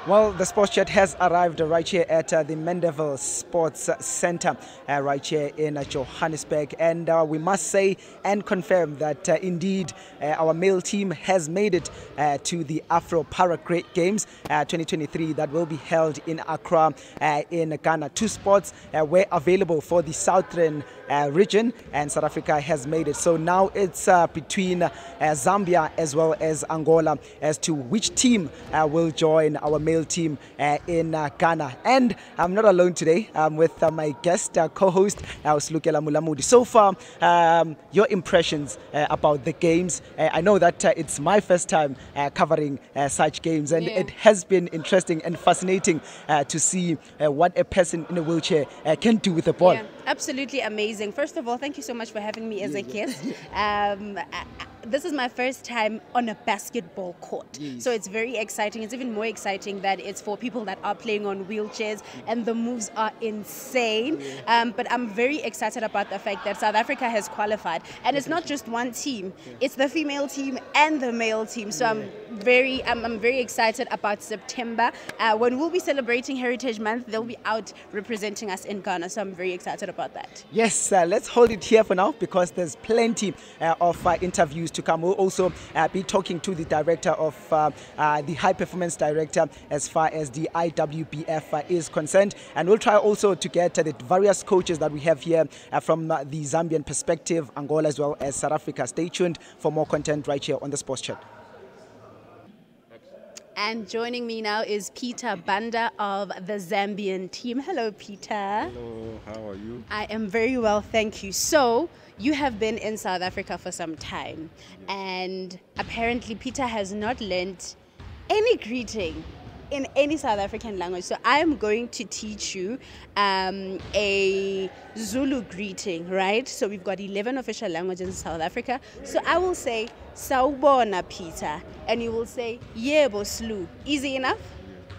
Well, the sports chat has arrived right here at the Mandeville Sports Center, right here in Johannesburg. And we must say and confirm that indeed our male team has made it to the Afro-Para Games 2023 that will be held in Accra in Ghana. Two spots were available for the Southern region, and South Africa has made it. So now it's between Zambia as well as Angola as to which team will join our male team in Ghana. And I'm not alone today. I'm with my guest co-host, Slukela Mulamudi. So far, your impressions about the games. I know that it's my first time covering such games, and it has been interesting and fascinating to see what a person in a wheelchair can do with the ball. Yeah, absolutely amazing. First of all, thank you so much for having me as a guest. This is my first time on a basketball court. So it's very exciting. It's even more exciting that it's for people that are playing on wheelchairs, and the moves are insane. But I'm very excited about the fact that South Africa has qualified. And it's not just one team. It's the female team and the male team. So I'm very excited about September. When we'll be celebrating Heritage Month, they'll be out representing us in Ghana. So I'm very excited about that. Yes, let's hold it here for now because there's plenty of interviews to come. We'll also be talking to the director of the high performance director as far as the IWBF is concerned, and we'll try also to get the various coaches that we have here from the Zambian perspective, Angola as well as South Africa. Stay tuned for more content right here on the Sports Chat. And joining me now is Peter Banda of the Zambian team. Hello, Peter. Hello, how are you? I am very well, thank you. So, you have been in South Africa for some time, and apparently Peter has not learnt any greeting in any South African language. So I am going to teach you a Zulu greeting, right? So we've got 11 official languages in South Africa. So I will say, Sawubona, Peter, and you will say, Yebo, Slu. Easy enough?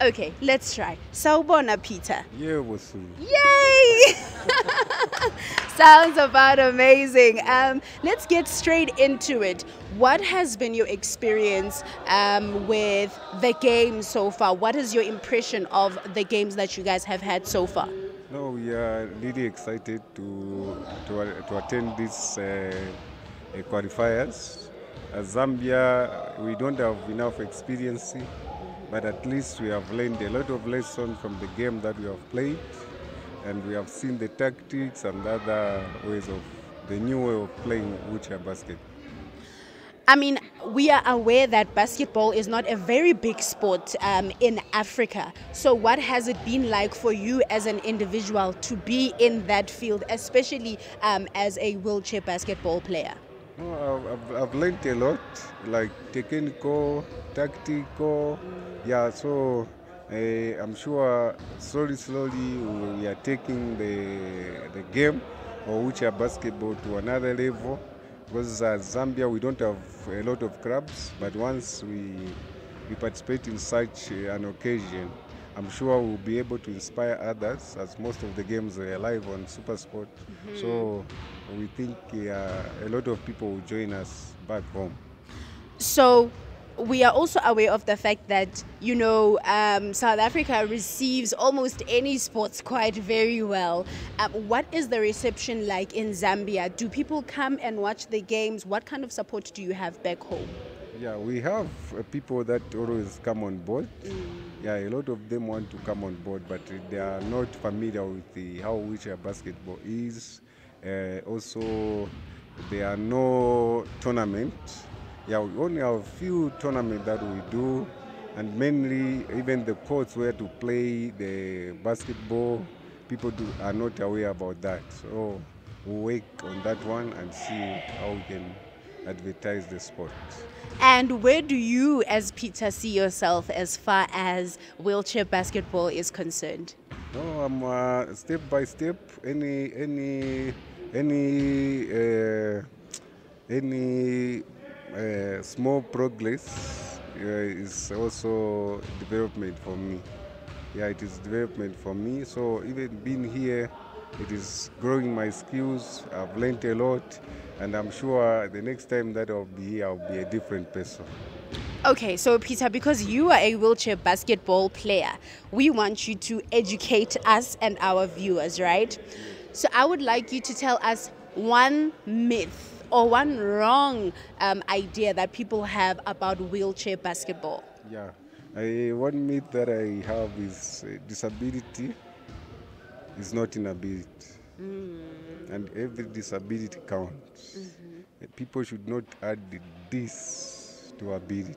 Okay, let's try. Sawubona, Peter. Yebo, Slu. Yay! Sounds about amazing. Let's get straight into it. What has been your experience with the game so far? What is your impression of the games that you guys have had so far? No, we are really excited to attend these qualifiers. As Zambia, we don't have enough experience, but at least we have learned a lot of lessons from the game that we have played, and we have seen the tactics and other ways of the new way of playing wheelchair basket. I mean, we are aware that basketball is not a very big sport in Africa. So what has it been like for you as an individual to be in that field, especially as a wheelchair basketball player? No, I've learned a lot, like technical, tactical. Yeah, so I'm sure slowly we are taking the game or wheelchair basketball to another level. Because Zambia, we don't have a lot of clubs, but once we participate in such an occasion, I'm sure we'll be able to inspire others, as most of the games are live on SuperSport. So we think a lot of people will join us back home. So we are also aware of the fact that, you know, South Africa receives almost any sports quite very well. What is the reception like in Zambia? Do people come and watch the games? What kind of support do you have back home? Yeah, we have people that always come on board. Yeah, a lot of them want to come on board, but they are not familiar with how wheelchair basketball is. Also, there are no tournaments. Yeah, we only have a few tournaments that we do, and mainly even the courts where to play the basketball, people are not aware about that. So we'll work on that one and see how we can advertise the sport. And where do you, as Peter, see yourself as far as wheelchair basketball is concerned? No, I'm step by step. Any small progress is also development for me. Yeah, it is development for me. So even being here, it is growing my skills. I've learned a lot, and I'm sure the next time that I'll be here, I'll be a different person. Okay, so Peter, because you are a wheelchair basketball player, we want you to educate us and our viewers, right? So I would like you to tell us one myth or one wrong idea that people have about wheelchair basketball. Yeah. One myth that I have is disability is not inability. And every disability counts. People should not add this to ability.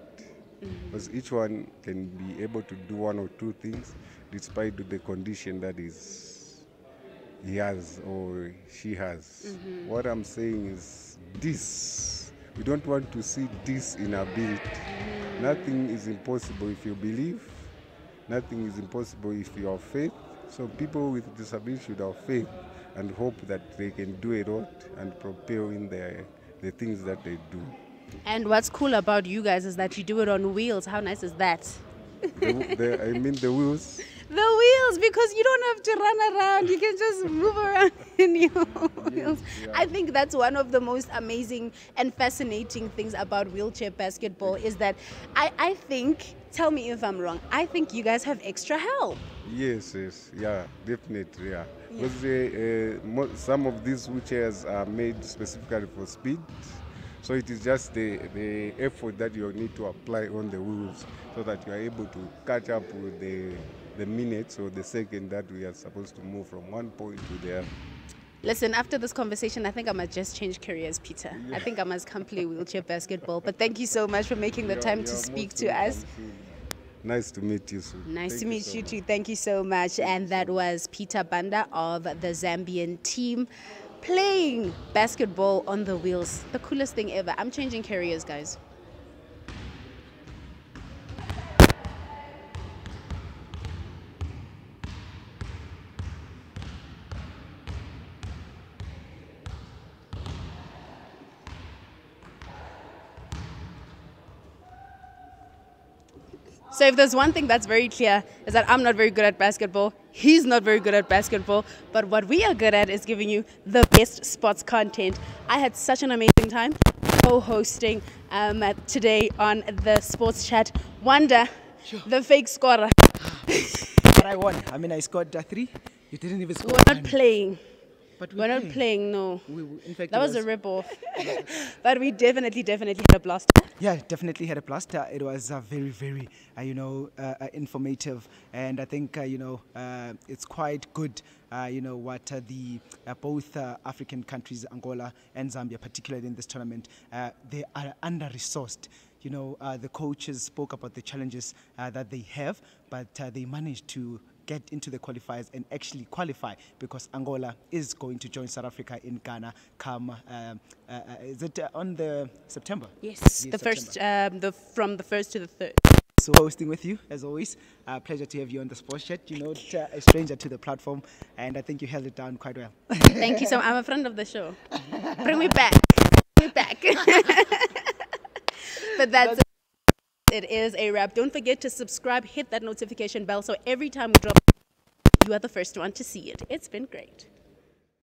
Because each one can be able to do one or two things despite the condition that he has or she has. What I'm saying is this. We don't want to see this inability. Nothing is impossible if you believe. Nothing is impossible if you have faith. So people with disability should have faith and hope that they can do a lot and propel in the things that they do. And what's cool about you guys is that you do it on wheels. How nice is that? I mean the wheels. The wheels, because you don't have to run around. You can just move around in your wheels. Yeah. I think that's one of the most amazing and fascinating things about wheelchair basketball is that I think, tell me if I'm wrong, I think you guys have extra help. Yes, yeah, definitely, yeah. Because some of these wheelchairs are made specifically for speed. So it is just the effort that you need to apply on the wheels so that you are able to catch up with the minutes or the second that we are supposed to move from one point to the other. Listen, after this conversation, I think I must just change careers, Peter. I think I must come play wheelchair basketball. But thank you so much for making the time to speak to us. Nice to meet you, Sue. Nice to meet you too. Thank you so much. And that was Peter Banda of the Zambian team playing basketball on the wheels. The coolest thing ever. I'm changing careers, guys. So if there's one thing that's very clear is that I'm not very good at basketball, he's not very good at basketball, but what we are good at is giving you the best sports content. I had such an amazing time co-hosting today on the Sports Chat. Wanda, the fake scorer. But I won. I mean, I scored 3. You didn't even score. We're not playing. But We're not playing, no. In fact, That was a rip-off. But we definitely had a blast. Yeah, definitely had a blast. It was very, very, informative, and I think it's quite good. What the both African countries, Angola and Zambia, particularly in this tournament, they are under-resourced. The coaches spoke about the challenges that they have, but they managed to get into the qualifiers and actually qualify because Angola is going to join South Africa in Ghana come is it on the September? Yes, the first from the 1st to the 3rd. So hosting with you as always, pleasure to have you on the Sports Chat. You're not a stranger to the platform, and I think you held it down quite well. Thank you so much. I'm a friend of the show. Bring me back. Bring me back. But that's it is a wrap. Don't forget to subscribe, hit that notification bell so every time we drop, you are the first one to see it. It's been great.